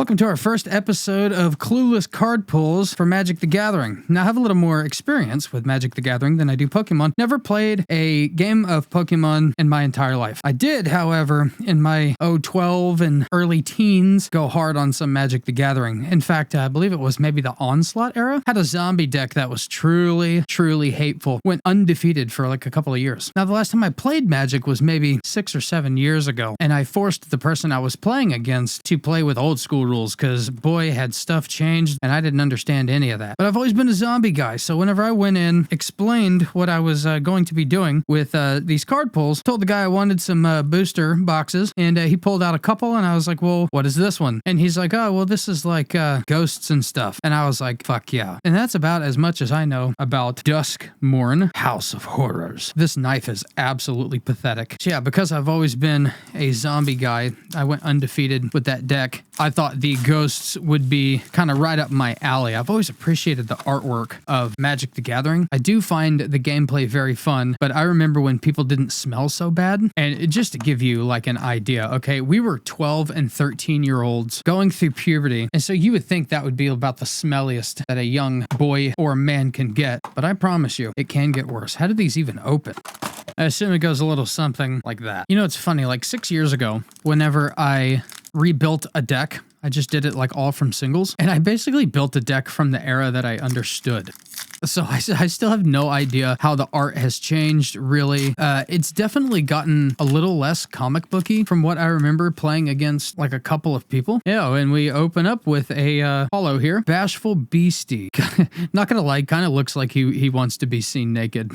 Welcome to our first episode of Clueless Card Pulls for Magic the Gathering. Now, I have a little more experience with Magic the Gathering than I do Pokemon. Never played a game of Pokemon in my entire life. I did, however, in my 12 and early teens, go hard on some Magic the Gathering. In fact, I believe it was maybe the Onslaught era. Had a zombie deck that was truly hateful. Went undefeated for like a couple of years. Now, the last time I played Magic was maybe 6 or 7 years ago, and I forced the person I was playing against to play with old school rules because, boy, had stuff changed and I didn't understand any of that. But I've always been a zombie guy, so whenever I went in, explained what I was going to be doing with these card pulls, told the guy I wanted some booster boxes, and he pulled out a couple, and I was like, well, what is this one? And he's like, oh, well, this is like ghosts and stuff. And I was like, fuck yeah. And that's about as much as I know about Duskmourne, House of Horrors. This knife is absolutely pathetic. So yeah, because I've always been a zombie guy, I went undefeated with that deck. I thought the ghosts would be kind of right up my alley. I've always appreciated the artwork of Magic the Gathering. I do find the gameplay very fun, but I remember when people didn't smell so bad. And just to give you like an idea, okay, we were 12 and 13-year-olds going through puberty. And so you would think that would be about the smelliest that a young boy or man can get. But I promise you, it can get worse. How did these even open? I assume it goes a little something like that. You know, it's funny, like 6 years ago, whenever I rebuilt a deck, I just did it like all from singles, and I basically built a deck from the era that I understood. So I still have no idea how the art has changed, really. It's definitely gotten a little less comic booky from what I remember playing against like a couple of people. Yeah, and we open up with a hollow here. Bashful Beastie. Not gonna lie, kind of looks like he wants to be seen naked.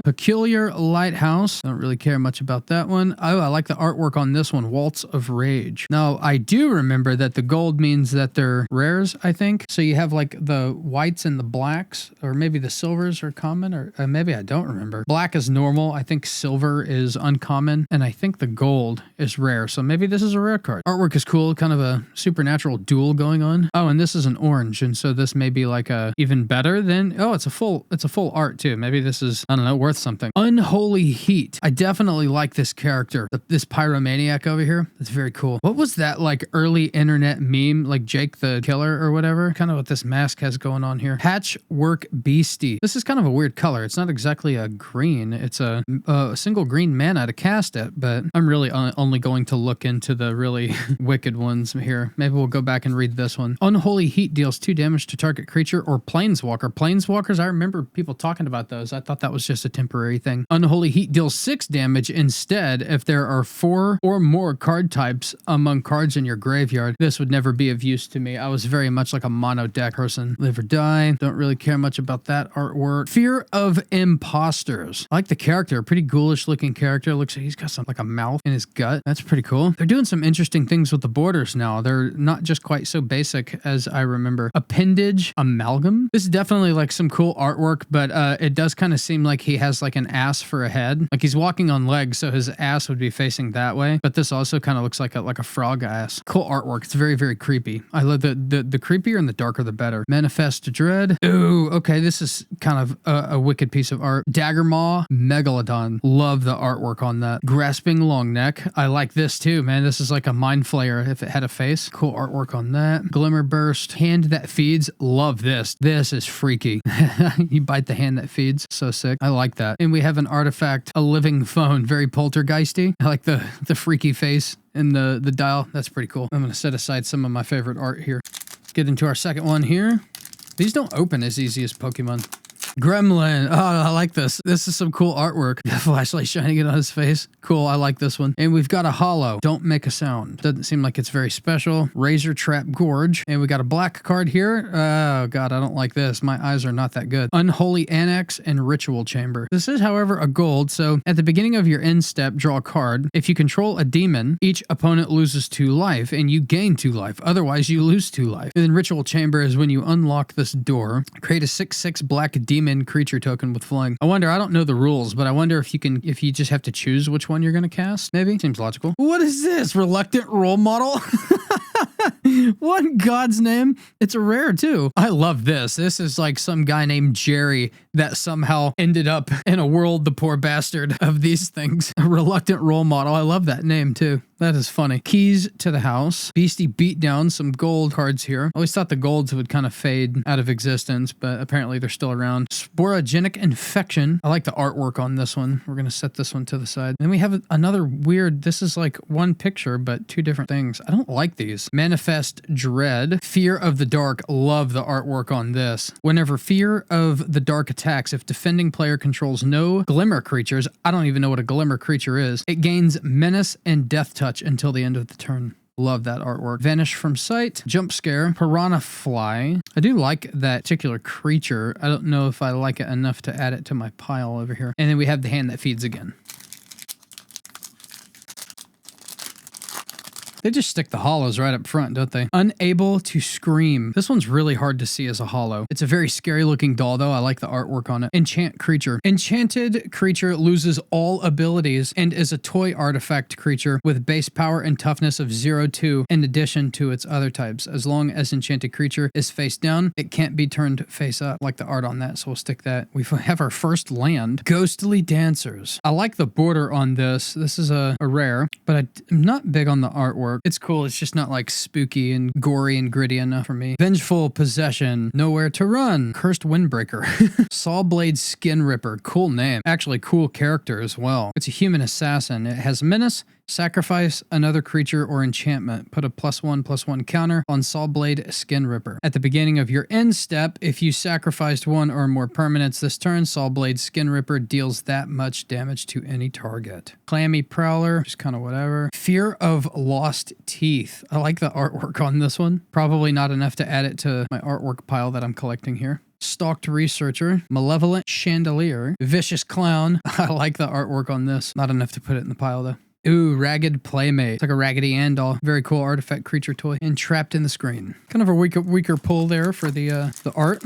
Peculiar Lighthouse. Don't really care much about that one. Oh, I like the artwork on this one. Waltz of Rage. Now, I do remember that the gold means that they're rares, I think. So you have like the whites and the blacks, or maybe the silvers are common, or maybe I don't remember. Black is normal. I think silver is uncommon, and I think the gold is rare. So maybe this is a rare card. Artwork is cool, kind of a supernatural duel going on. Oh, and this is an orange, and so this may be like a even better than. Oh, it's a full art too. Maybe this is, I don't know, worth something. Unholy Heat. I definitely like this character. This pyromaniac over here. It's very cool. What was that like early internet meme, like Jake the Killer or whatever? Kind of what this mask has going on here. Patchwork Beastie. This is kind of a weird color. It's not exactly a green. It's a single green mana to cast it, but I'm really only going to look into the really wicked ones here. Maybe we'll go back and read this one. Unholy Heat deals 2 damage to target creature or planeswalker. Planeswalkers, I remember people talking about those. I thought that was just a temporary thing. Unholy Heat deals 6 damage instead if there are 4 or more card types among cards in your graveyard. This would never be of use to me. I was very much like a mono deck person. Live or Die. Don't really care much about that artwork. Fear of Imposters. I like the character. Pretty ghoulish looking character. Looks like he's got some like a mouth in his gut. That's pretty cool. They're doing some interesting things with the borders now. They're not just quite so basic as I remember. Appendage Amalgam. This is definitely like some cool artwork, but it does kind of seem like he has like an ass for a head. Like he's walking on legs, so his ass would be facing that way. But this also kind of looks like a frog ass. Cool artwork. It's very creepy. I love the creepier and the darker the better. Manifest Dread. Ooh, okay, this is kind of a wicked piece of art. Daggermaw Megalodon. Love the artwork on that. Grasping Longneck. I like this too, man. This is like a mind flayer if it had a face. Cool artwork on that. Glimmer Burst. Hand that feeds. Love this. This is freaky. You bite the hand that feeds. So sick. I like that. And we have an artifact, a living phone. Very poltergeisty. I like the freaky face and the dial. That's pretty cool. I'm going to set aside some of my favorite art here. Let's get into our second one here. These don't open as easy as Pokemon. Gremlin. Oh, I like this. This is some cool artwork. Flashlight shining it on his face. Cool. I like this one. And we've got a hollow. Don't make a sound. Doesn't seem like it's very special. Razor Trap Gorge. And we got a black card here. Oh, God, I don't like this. My eyes are not that good. Unholy Annex and Ritual Chamber. This is, however, a gold. So at the beginning of your end step, draw a card. If you control a demon, each opponent loses 2 life and you gain 2 life. Otherwise, you lose 2 life. And then Ritual Chamber is when you unlock this door. Create a 6/6 black demon creature token with flying. I don't know the rules, but I wonder if you just have to choose which one you're going to cast, maybe? Seems logical. What is this? Reluctant Role Model? What in God's name? It's a rare too. I love this. This is like some guy named Jerry that somehow ended up in a world, the poor bastard, of these things. A reluctant role model. I love that name too. That is funny. Keys to the house. Beastie beat down some gold cards here. I always thought the golds would kind of fade out of existence, but apparently they're still around. Sporogenic infection. I like the artwork on this one. We're going to set this one to the side. Then we have another weird, this is like one picture, but two different things. I don't like these. Manifest dread. Fear of the dark. Love the artwork on this. Whenever fear of the dark attacks, if defending player controls no glimmer creatures, I don't even know what a glimmer creature is, it gains menace and death touch until the end of the turn. Love that artwork. Vanish from sight. Jump scare. Piranha fly. I do like that particular creature. I don't know if I like it enough to add it to my pile over here. And then we have the hand that feeds again. They just stick the hollows right up front, don't they? Unable to scream. This one's really hard to see as a hollow. It's a very scary looking doll though. I like the artwork on it. Enchant creature. Enchanted creature loses all abilities and is a toy artifact creature with base power and toughness of 0-2 in addition to its other types. As long as enchanted creature is face down, it can't be turned face up. I like the art on that, so we'll stick that. We have our first land. Ghostly dancers. I like the border on this. This is a rare, but I'm not big on the artwork. It's cool. It's just not like spooky and gory and gritty enough for me. Vengeful possession. Nowhere to run. Cursed windbreaker. Sawblade skin ripper. Cool name. Actually cool character as well. It's a human assassin. It has menace. Sacrifice another creature or enchantment. Put a +1/+1 counter on Sawblade Skin Ripper. At the beginning of your end step, if you sacrificed one or more permanents this turn, Sawblade Skin Ripper deals that much damage to any target. Clammy Prowler, just kind of whatever. Fear of Lost Teeth. I like the artwork on this one. Probably not enough to add it to my artwork pile that I'm collecting here. Stalked Researcher, Malevolent Chandelier, Vicious Clown. I like the artwork on this. Not enough to put it in the pile though. Ooh, Ragged Playmate. It's like a Raggedy Ann doll. Very cool artifact creature toy. And trapped in the screen. Kind of a weaker pull there for the art.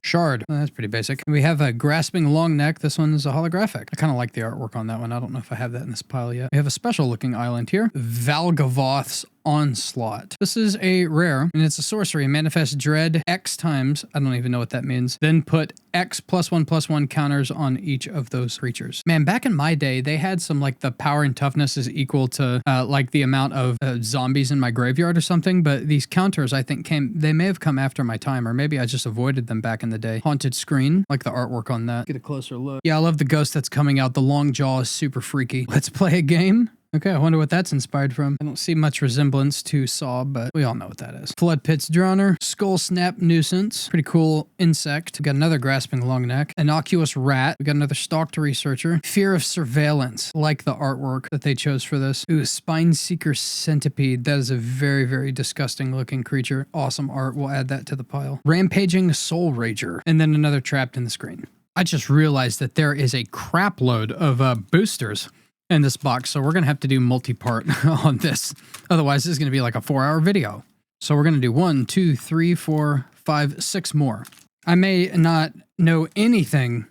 Shard. Well, that's pretty basic. We have a Grasping Long Neck. This one is a holographic. I kind of like the artwork on that one. I don't know if I have that in this pile yet. We have a special looking island here. Valgavoth's Onslaught. This is a rare, and it's a sorcery. Manifest dread X times. I don't even know what that means. Then put X +1/+1 counters on each of those creatures. Man, back in my day, they had some like the power and toughness is equal to like the amount of zombies in my graveyard or something. But these counters, I think, they may have come after my time, or maybe I just avoided them back in the day. Haunted Screen. Like the artwork on that. Get a closer look. Yeah, I love the ghost that's coming out. The long jaw is super freaky. Let's play a game. Okay, I wonder what that's inspired from. I don't see much resemblance to Saw, but we all know what that is. Flood Pit's Droner, Skull Snap Nuisance, pretty cool insect. We got another Grasping Long Neck, Innocuous Rat. We got another Stalked Researcher, Fear of Surveillance. Like the artwork that they chose for this. Ooh, Spine Seeker Centipede. That is a very, very disgusting looking creature. Awesome art. We'll add that to the pile. Rampaging Soul Rager, and then another Trapped in the Screen. I just realized that there is a crap load of boosters in this box, so we're gonna have to do multi-part on this. Otherwise, this is gonna be like a 4-hour video. So we're gonna do 1, 2, 3, 4, 5, 6 more. I may not know anything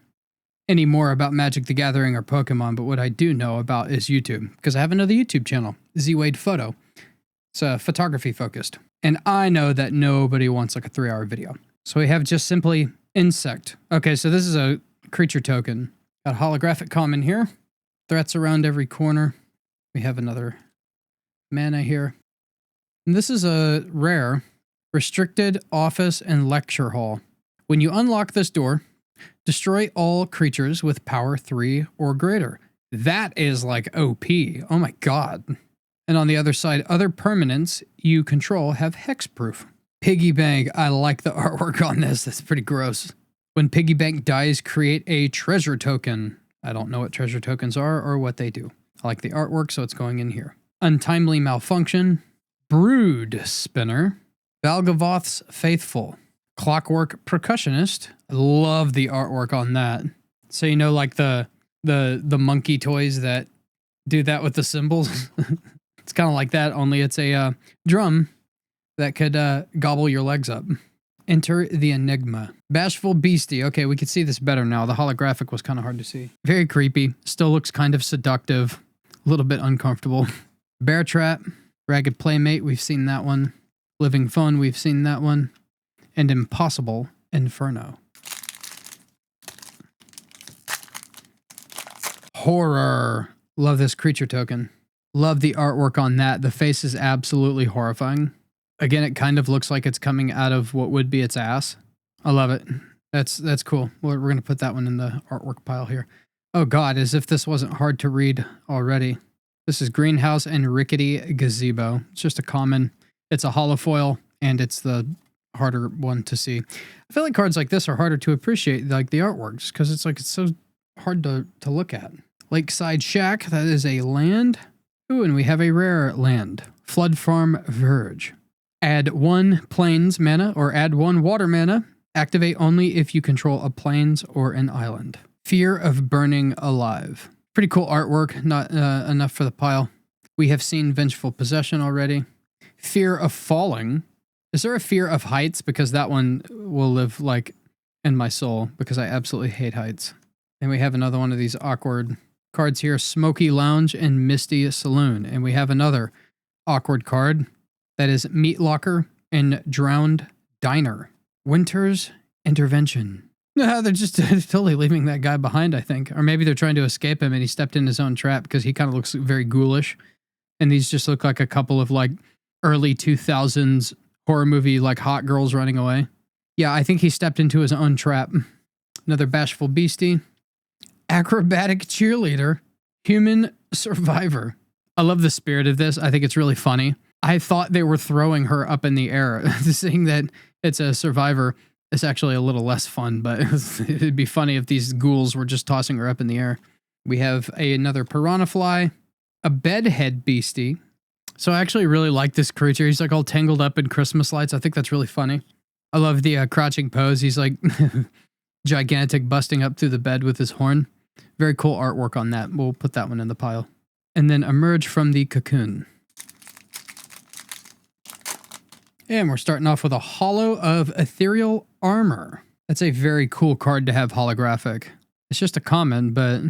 anymore about Magic the Gathering or Pokemon, but what I do know about is YouTube, because I have another YouTube channel, ZWade Photo. It's photography focused. And I know that nobody wants like a 3-hour video. So we have just simply insect. Okay, so this is a creature token. Got a holographic common here. Threats around every corner. We have another mana here. And this is a rare, restricted office and lecture hall. When you unlock this door, destroy all creatures with power 3 or greater. That is like OP. Oh my god. And on the other side, other permanents you control have hexproof. Piggy Bank. I like the artwork on this. That's pretty gross. When Piggy Bank dies, create a treasure token. I don't know what treasure tokens are or what they do. I like the artwork, so it's going in here. Untimely Malfunction, Brood Spinner, Valgavoth's Faithful, Clockwork Percussionist. I love the artwork on that. So you know, like the monkey toys that do that with the cymbals. It's kind of like that, only it's a drum that could gobble your legs up. Enter the Enigma. Bashful Beastie. Okay, we can see this better now. The holographic was kind of hard to see. Very creepy. Still looks kind of seductive. A little bit uncomfortable. Bear Trap. Ragged Playmate, we've seen that one. Living Phone, we've seen that one. And Impossible Inferno. Horror. Love this creature token. Love the artwork on that. The face is absolutely horrifying. Again, it kind of looks like it's coming out of what would be its ass. I love it. That's cool. We're going to put that one in the artwork pile here. Oh God, as if this wasn't hard to read already. This is Greenhouse and Rickety Gazebo. It's just a common. It's a holofoil, and it's the harder one to see. I feel like cards like this are harder to appreciate, like the artworks, because it's so hard to look at. Lakeside Shack, that is a land. Ooh, and we have a rare land. Flood Farm Verge. Add 1 plains mana or add 1 water mana. Activate only if you control a plains or an island. Fear of Burning Alive. Pretty cool artwork, not enough for the pile. We have seen Vengeful Possession already. Fear of Falling. Is there a Fear of Heights? Because that one will live like in my soul because I absolutely hate heights. And we have another one of these awkward cards here. Smoky Lounge and Misty Saloon. And we have another awkward card that is Meat Locker and Drowned Diner. Winter's Intervention. They're just totally leaving that guy behind, I think. Or maybe they're trying to escape him and he stepped in his own trap because he kind of looks very ghoulish. And these just look like a couple of like early 2000s horror movie like hot girls running away. Yeah, I think he stepped into his own trap. Another Bashful Beastie. Acrobatic Cheerleader. Human Survivor. I love the spirit of this. I think it's really funny. I thought they were throwing her up in the air. Seeing that it's a survivor is actually a little less fun, but it'd be funny if these ghouls were just tossing her up in the air. We have another Piranha Fly, a Bedhead Beastie. So I actually really like this creature. He's like all tangled up in Christmas lights. I think that's really funny. I love the crouching pose. He's like gigantic, busting up through the bed with his horn. Very cool artwork on that. We'll put that one in the pile. And then Emerge from the Cocoon. And we're starting off with a Hollow of Ethereal Armor. That's a very cool card to have holographic. It's just a common, but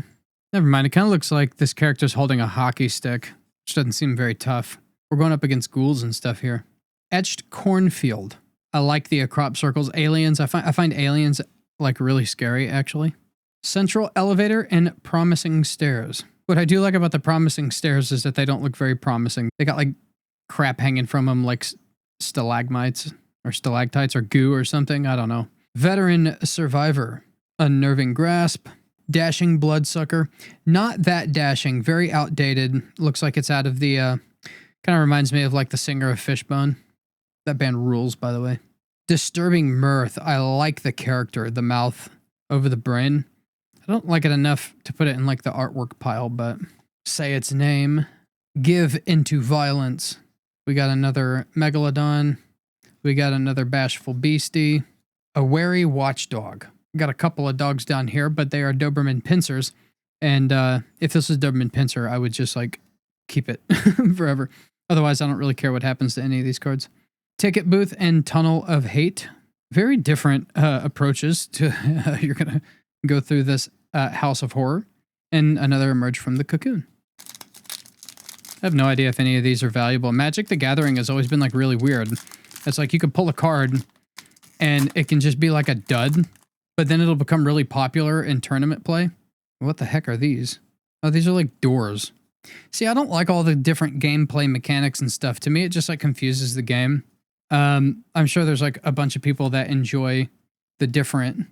never mind. It kind of looks like this character's holding a hockey stick, which doesn't seem very tough. We're going up against ghouls and stuff here. Etched Cornfield. I like the crop circles. Aliens. I find aliens like really scary, actually. Central Elevator and Promising Stairs. What I do like about the Promising Stairs is that they don't look very promising. They got like crap hanging from them, like stalagmites or stalactites or goo or something. I don't know. Veteran Survivor. Unnerving Grasp. Dashing Bloodsucker. Not that dashing. Very outdated. Looks like it's out of the... kind of reminds me of like the singer of Fishbone. That band rules, by the way. Disturbing Mirth. I like the character. The mouth over the brain. I don't like it enough to put it in like the artwork pile, but... Say its name. Give into Violence. We got another Megalodon. We got another Bashful Beastie. A Wary Watchdog. We got a couple of dogs down here, but they are Doberman Pinsers. And if this was Doberman Pincer, I would just like keep it forever. Otherwise, I don't really care what happens to any of these cards. Ticket Booth and Tunnel of Hate. Very different approaches to you're going to go through this House of Horror. And another Emerge from the Cocoon. I have no idea if any of these are valuable. Magic the Gathering has always been like really weird. It's like you could pull a card and it can just be like a dud, but then it'll become really popular in tournament play. What the heck are these? Oh, these are like doors. See, I don't like all the different gameplay mechanics and stuff. To me, it just like confuses the game. I'm sure there's like a bunch of people that enjoy the different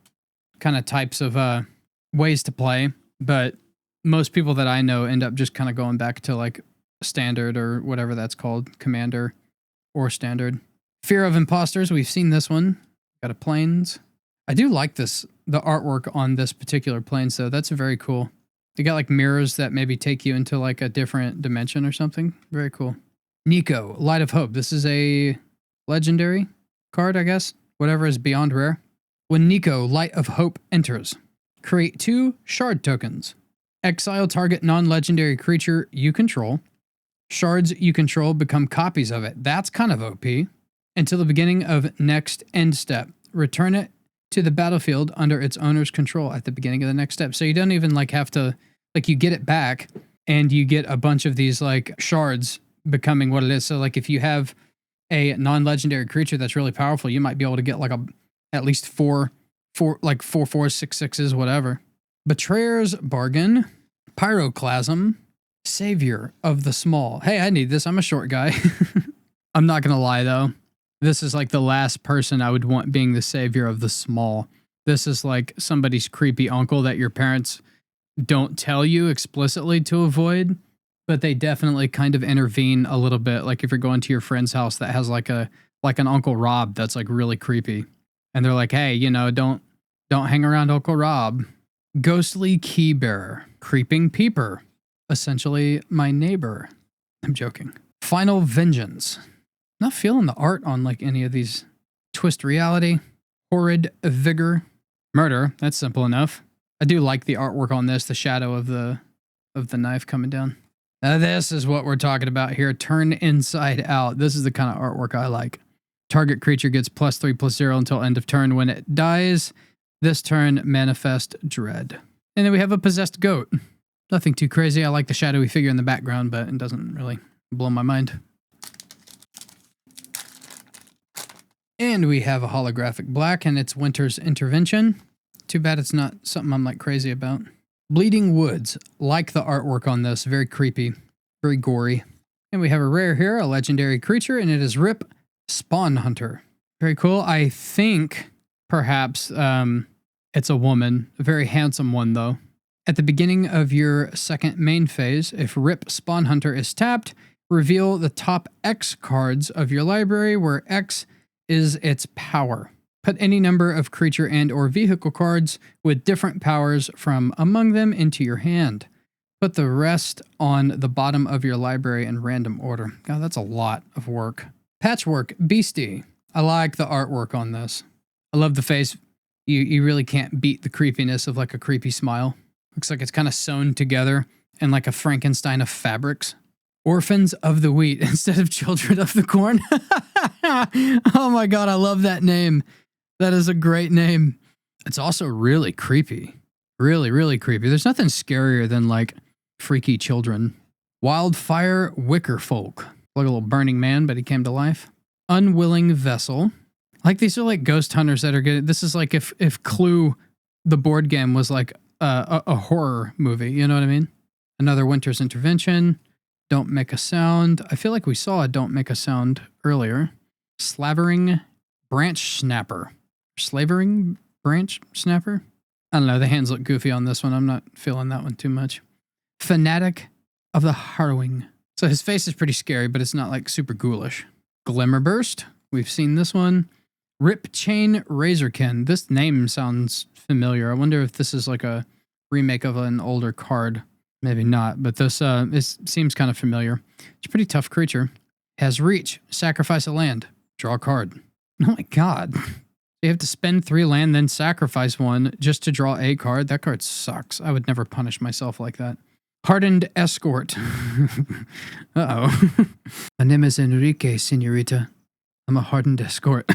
kind of types of ways to play, but most people that I know end up just kind of going back to like standard or whatever that's called, commander or standard. Fear of Imposters, we've seen this one. Got a plains. I do like this, the artwork on this particular plains though. That's very cool. You got like mirrors that maybe take you into like a different dimension or something. Very cool. Nico, Light of Hope. This is a legendary card, I guess. Whatever is beyond rare. When Nico, Light of Hope enters, create 2 shard tokens. Exile target non-legendary creature you control. Shards you control become copies of it. That's kind of OP. Until the beginning of next end step. Return it to the battlefield under its owner's control at the beginning of the next step. So you don't even like have to, like you get it back and you get a bunch of these like shards becoming what it is. So like if you have a non-legendary creature that's really powerful, you might be able to get like at least four, 6/6s, whatever. Betrayer's Bargain, Pyroclasm, Savior of the Small. Hey, I need this. I'm a short guy. I'm not gonna lie though. This is like the last person I would want being the savior of the small. This is like somebody's creepy uncle that your parents don't tell you explicitly to avoid, but they definitely kind of intervene a little bit. Like if you're going to your friend's house that has like an Uncle Rob that's like really creepy, and they're like, hey, you know, don't hang around Uncle Rob. Ghostly Keybearer, Creeping Peeper, essentially my neighbor. I'm joking. Final Vengeance. Not feeling the art on like any of these. Twist Reality, Horrid Vigor, Murder. That's simple enough. I do like the artwork on this, the shadow of the knife coming down. Now this is what we're talking about here. Turn Inside Out. This is the kind of artwork I like. Target creature gets +3/+0 until end of turn. When it dies, this turn manifest dread. And then we have a possessed goat. Nothing too crazy. I like the shadowy figure in the background, but it doesn't really blow my mind. And we have a holographic black, and it's Winter's Intervention. Too bad it's not something I'm like crazy about. Bleeding Woods. Like the artwork on this. Very creepy. Very gory. And we have a rare here, a legendary creature, and it is Rip Spawn Hunter. Very cool. I think perhaps it's a woman. A very handsome one, though. At the beginning of your second main phase, if Rip Spawn Hunter is tapped, reveal the top X cards of your library, where X is its power. Put any number of creature and or vehicle cards with different powers from among them into your hand. Put the rest on the bottom of your library in random order. God, that's a lot of work. Patchwork Beastie. I like the artwork on this. I love the face. You really can't beat the creepiness of like a creepy smile. Looks like it's kind of sewn together in like a Frankenstein of fabrics. Orphans of the Wheat instead of Children of the Corn. Oh my God, I love that name. That is a great name. It's also really creepy. Really, really creepy. There's nothing scarier than like freaky children. Wildfire Wicker Folk. Like a little burning man, but he came to life. Unwilling Vessel. Like these are like ghost hunters that are good. This is like if Clue, the board game, was like a horror movie. You know what I mean? Another Winter's Intervention. Don't Make a Sound. I feel like we saw a Don't Make a Sound earlier. Slavering Branch Snapper. Slavering Branch Snapper? I don't know. The hands look goofy on this one. I'm not feeling that one too much. Fanatic of the Harrowing. So his face is pretty scary, but it's not like super ghoulish. Glimmerburst. We've seen this one. Rip Chain Razorkin. This name sounds familiar. I wonder if this is like a remake of an older card. Maybe not, but this seems kind of familiar. It's a pretty tough creature. Has reach. Sacrifice a land. Draw a card. Oh my God. You have to spend 3 land, then sacrifice 1 just to draw a card. That card sucks. I would never punish myself like that. Hardened Escort. Uh-oh. My name is Enrique, senorita. I'm a hardened escort.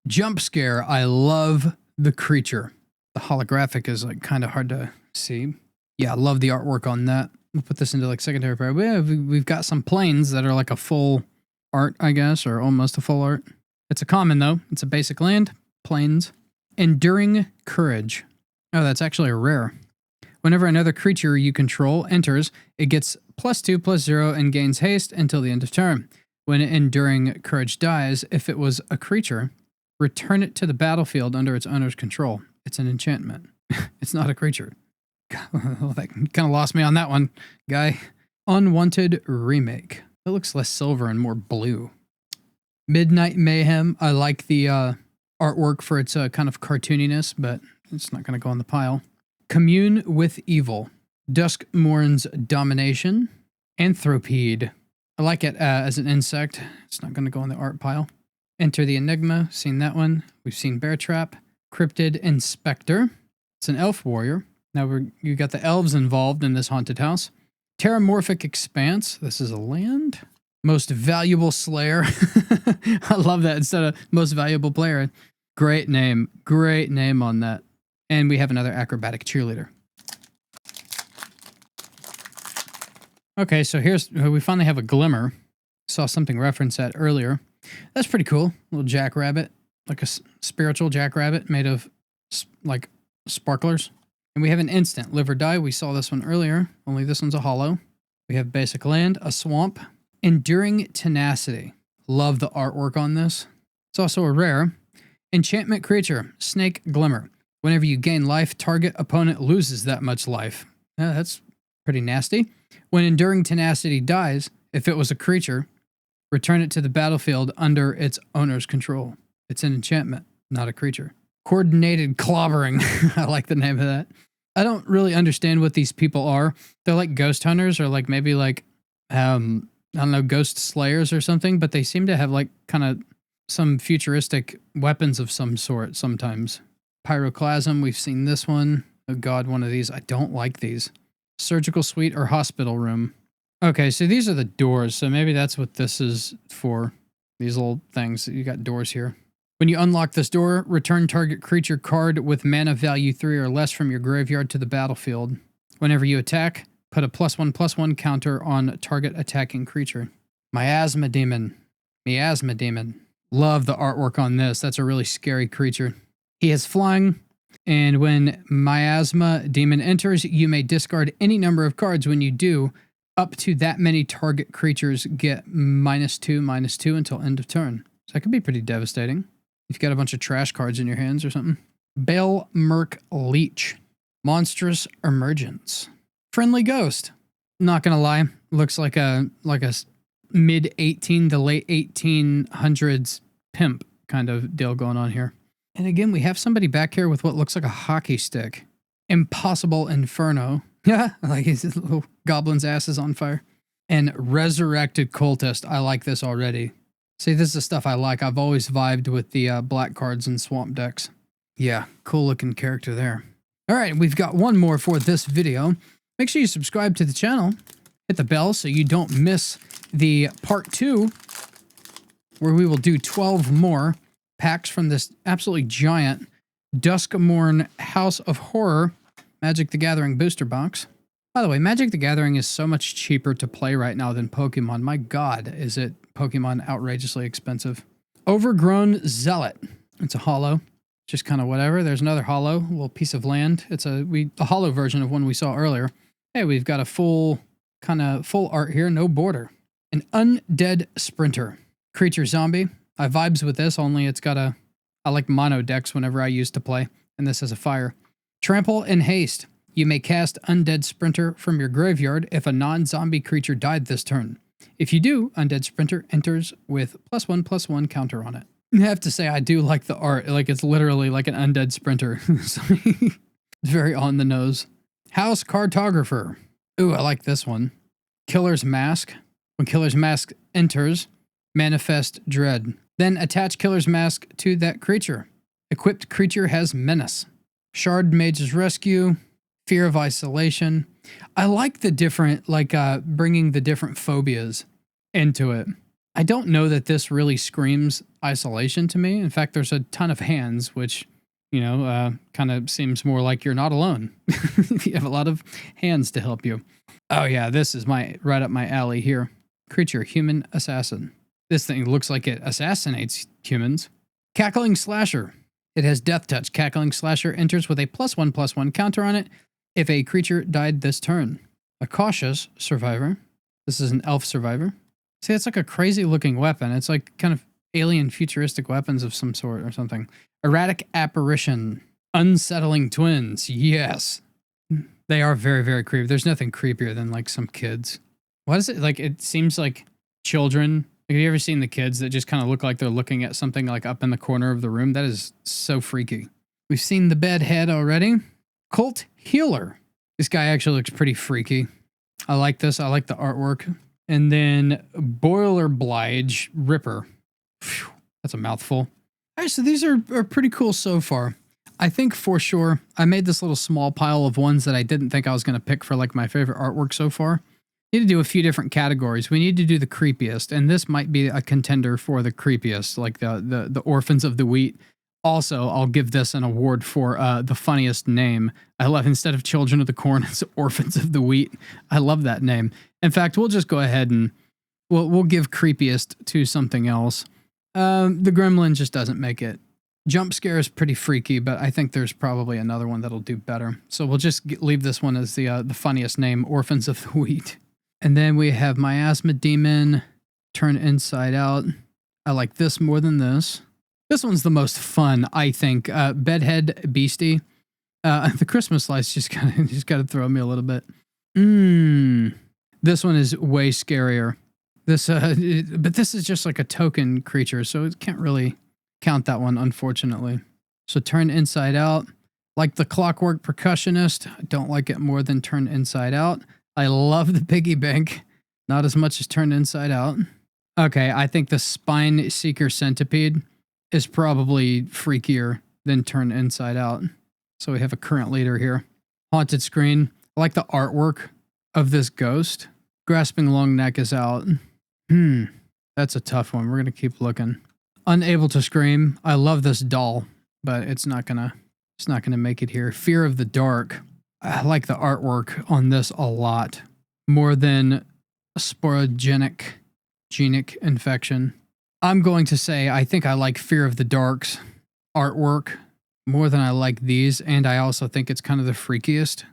Jump Scare. I love the creature. The holographic is like kind of hard to see. Yeah, I love the artwork on that. We'll put this into like secondary part. We've got some planes that are like a full art, I guess, or almost a full art. It's a common though. It's a basic land. Planes. Enduring Courage. Oh, that's actually a rare. Whenever another creature you control enters, it gets +2/+0 and gains haste until the end of turn. When Enduring Courage dies, if it was a creature, return it to the battlefield under its owner's control. It's an enchantment. It's not a creature. Well, that kind of lost me on that one, guy. Unwanted Remake. It looks less silver and more blue. Midnight Mayhem. I like the artwork for its kind of cartooniness, but it's not going to go on the pile. Commune with Evil. Duskmourne's Domination. Anthropede. I like it as an insect. It's not going to go on the art pile. Enter the Enigma. Seen that one. We've seen Bear Trap. Cryptid Inspector. It's an elf warrior. Now you got the elves involved in this haunted house. Terramorphic Expanse. This is a land. Most Valuable Slayer. I love that instead of Most Valuable Player. Great name. Great name on that. And we have another Acrobatic Cheerleader. Okay, so here's, we finally have a glimmer. Saw something referenced that earlier. That's pretty cool. Little jackrabbit, like a spiritual jackrabbit made of like sparklers. And we have an instant, live or die. We saw this one earlier, only this one's a hollow. We have basic land, a swamp, enduring tenacity. Love the artwork on this. It's also a rare. Enchantment creature, snake glimmer. Whenever you gain life, target opponent loses that much life. Yeah, that's pretty nasty. When enduring tenacity dies, if it was a creature, return it to the battlefield under its owner's control. It's an enchantment, not a creature. Coordinated clobbering. I like the name of that. I don't really understand what these people are. They're like ghost hunters or like maybe like, I don't know, ghost slayers or something, but they seem to have like kind of some futuristic weapons of some sort sometimes. Pyroclasm, we've seen this one. Oh god, one of these. I don't like these. Surgical suite or hospital room. Okay, so these are the doors, so maybe that's what this is for. These little things. You got doors here. When you unlock this door, return target creature card with mana value 3 or less from your graveyard to the battlefield. Whenever you attack, put a +1/+1 counter on target attacking creature. Miasma Demon. Miasma Demon. Love the artwork on this. That's a really scary creature. He has flying, and when Miasma Demon enters, you may discard any number of cards. When you do, up to that many target creatures get -2/-2 until end of turn. So that could be pretty devastating if you got a bunch of trash cards in your hands or something. Bale Merc Leech. Monstrous Emergence. Friendly Ghost. Not gonna lie, looks like a mid-18 to late 1800s pimp kind of deal going on here. And again, we have somebody back here with what looks like a hockey stick. Impossible Inferno. Yeah, like his little goblin's ass is on fire. And Resurrected Cultist. I like this already. See, this is the stuff I like. I've always vibed with the black cards and swamp decks. Yeah, cool looking character there. All right, we've got one more for this video. Make sure you subscribe to the channel. Hit the bell so you don't miss the part 2, where we will do 12 more packs from this absolutely giant Duskmourne House of Horror Magic the Gathering booster box. By the way, Magic the Gathering is so much cheaper to play right now than Pokemon. My god, is it Pokemon outrageously expensive. Overgrown Zealot. It's a hollow. Just kind of whatever. There's another hollow, a little piece of land. It's a hollow version of one we saw earlier. Hey, we've got a full art here, no border. An Undead Sprinter. Creature zombie. I vibes with this, only it's got I like mono decks whenever I used to play, and this has a fire. Trample and Haste. You may cast Undead Sprinter from your graveyard if a non-zombie creature died this turn. If you do, Undead Sprinter enters with +1/+1 counter on it. I have to say, I do like the art. Like, it's literally like an Undead Sprinter. It's very on the nose. House Cartographer. Ooh, I like this one. Killer's Mask. When Killer's Mask enters, manifest Dread. Then attach Killer's Mask to that creature. Equipped creature has Menace. Shard Mage's Rescue. Fear of Isolation. I like the different, bringing the different phobias into it. I don't know that this really screams isolation to me. In fact, there's a ton of hands, which, kind of seems more like you're not alone. You have a lot of hands to help you. Oh yeah, this is right up my alley here. Creature, Human Assassin. This thing looks like it assassinates humans. Cackling Slasher. It has Death Touch. Cackling Slasher enters with a +1/+1 counter on it if a creature died this turn. A Cautious Survivor. This is an elf survivor. See, it's like a crazy looking weapon. It's like kind of alien futuristic weapons of some sort or something. Erratic Apparition. Unsettling Twins. Yes. They are very, very creepy. There's nothing creepier than like some kids. What is it? Like, it seems like children. Have you ever seen the kids that just kind of look like they're looking at something like up in the corner of the room? That is so freaky. We've seen the Bedhead already. Cult Healer. This guy actually looks pretty freaky. I like this. I like the artwork. And then Boiler Blige Ripper. Phew, that's a mouthful. All right, so these are pretty cool so far. I think for sure I made this little small pile of ones that I didn't think I was going to pick for like my favorite artwork so far. We need to do a few different categories. We need to do the creepiest, and this might be a contender for the creepiest, like the Orphans of the Wheat Also, I'll give this an award for the funniest name. I love, instead of Children of the Corn, it's Orphans of the Wheat. I love that name. In fact, we'll just go ahead and we'll give creepiest to something else. The Gremlin just doesn't make it. Jump Scare is pretty freaky, but I think there's probably another one that'll do better. So we'll just leave this one as the funniest name, Orphans of the Wheat. And then we have Miasma Demon, Turn Inside Out. I like this more than this. This one's the most fun, I think. Bedhead Beastie. The Christmas lights just kind of throw me a little bit. This one is way scarier. But this is just like a token creature, so it can't really count that one, unfortunately. So Turn Inside Out. Like the Clockwork Percussionist. I don't like it more than Turn Inside Out. I love the Piggy Bank. Not as much as Turn Inside Out. Okay, I think the Spine Seeker Centipede is probably freakier than Turn Inside Out. So we have a current leader here. Haunted Screen. I like the artwork of this ghost. Grasping Long Neck is out. That's a tough one. We're going to keep looking. Unable to Scream. I love this doll, but it's not gonna make it here. Fear of the Dark. I like the artwork on this a lot. More than Sporogenic Genic Infection. I'm going to say I think I like Fear of the Dark's artwork more than I like these, and I also think it's kind of the freakiest.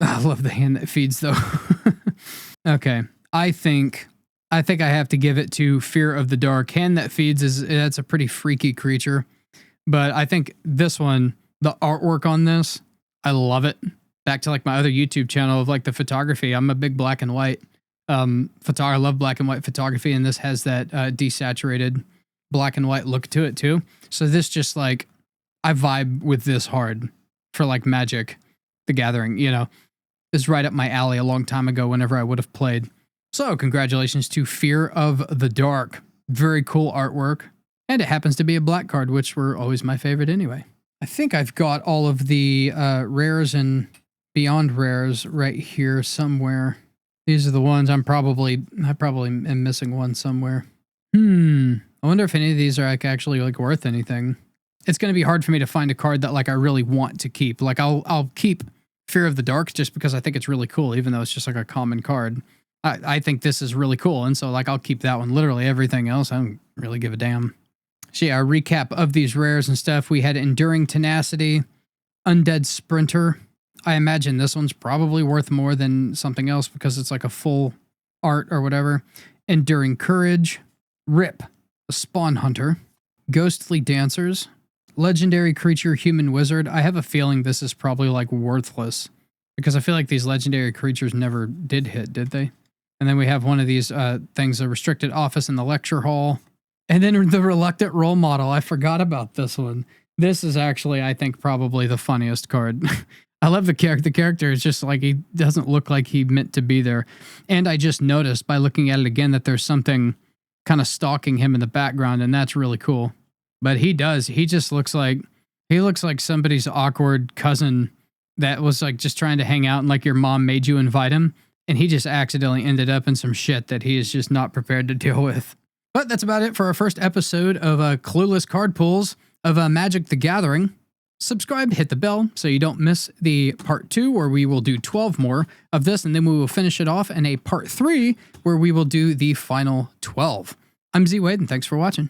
I love the hand that feeds, though. Okay, I think I have to give it to Fear of the Dark. Hand that feeds that's a pretty freaky creature, but I think this one, the artwork on this, I love it. Back to like my other YouTube channel of like the photography. I'm a big black and white I love black and white photography, and this has that desaturated black and white look to it too. So this just like, I vibe with this hard for like Magic the Gathering, you know. Is right up my alley a long time ago whenever I would have played. So congratulations to Fear of the Dark. Very cool artwork. And it happens to be a black card, which were always my favorite anyway. I think I've got all of the rares and beyond rares right here somewhere. These are the ones I probably am missing one somewhere. I wonder if any of these are like actually like worth anything. It's going to be hard for me to find a card that like I really want to keep. Like I'll keep Fear of the Dark just because I think it's really cool, even though it's just like a common card. I think this is really cool, and so like I'll keep that one. Literally everything else, I don't really give a damn. So yeah, a recap of these rares and stuff. We had Enduring Tenacity, Undead Sprinter. I imagine this one's probably worth more than something else because it's like a full art or whatever. Enduring Courage, Rip, the Spawn Hunter, Ghostly Dancers, Legendary Creature Human Wizard. I have a feeling this is probably like worthless because I feel like these legendary creatures never did hit, did they? And then we have one of these things, a Restricted Office in the Lecture Hall. And then the Reluctant Role Model. I forgot about this one. This is actually, I think, probably the funniest card. I love the character. The character is just like, he doesn't look like he meant to be there. And I just noticed by looking at it again that there's something kind of stalking him in the background, and that's really cool. But he does. He just looks like, he looks like somebody's awkward cousin that was like just trying to hang out and like your mom made you invite him. And he just accidentally ended up in some shit that he is just not prepared to deal with. But that's about it for our first episode of Clueless Card Pulls of Magic the Gathering. Subscribe, hit the bell so you don't miss the part 2 where we will do 12 more of this, and then we will finish it off in a part 3 where we will do the final 12. I'm ZWade, and thanks for watching.